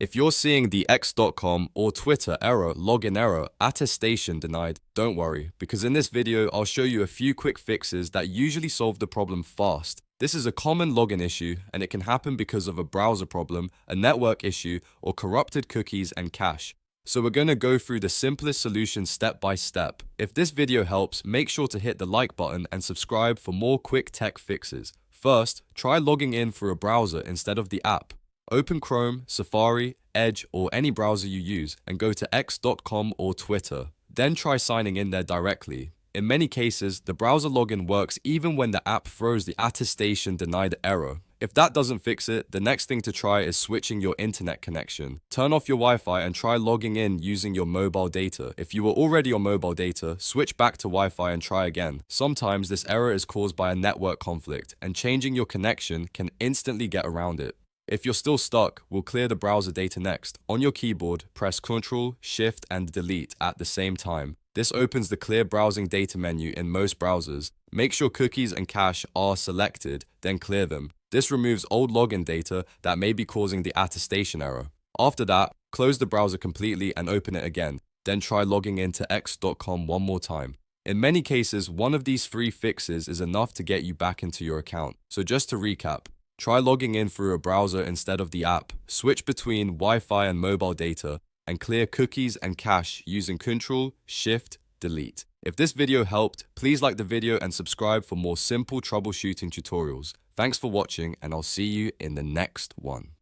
If you're seeing the xcom or Twitter error login error attestation denied, don't worry, because in this video I'll show you a few quick fixes that usually solve the problem fast. This is a common login issue and it can happen because of a browser problem, a network issue, or corrupted cookies and cache. So we're going to go through the simplest solution step by step. If this video helps, make sure to hit the like button and subscribe for more quick tech fixes. First, try logging in through a browser instead of the app. Open Chrome, Safari, Edge, or any browser you use and go to x.com or Twitter. Then try signing in there directly. In many cases, the browser login works even when the app throws the attestation denied error. If that doesn't fix it, the next thing to try is switching your internet connection. Turn off your Wi-Fi and try logging in using your mobile data. If you were already on mobile data, switch back to Wi-Fi and try again. Sometimes this error is caused by a network conflict, and changing your connection can instantly get around it. If you're still stuck, we'll clear the browser data next. On your keyboard, press Ctrl, Shift, and Delete at the same time. This opens the Clear Browsing Data menu in most browsers. Make sure cookies and cache are selected, then clear them. This removes old login data that may be causing the attestation error. After that, close the browser completely and open it again. Then try logging into x.com one more time. In many cases, one of these 3 fixes is enough to get you back into your account. So just to recap, try logging in through a browser instead of the app, switch between Wi-Fi and mobile data, and clear cookies and cache using Ctrl, Shift, Delete. If this video helped, please like the video and subscribe for more simple troubleshooting tutorials. Thanks for watching, and I'll see you in the next one.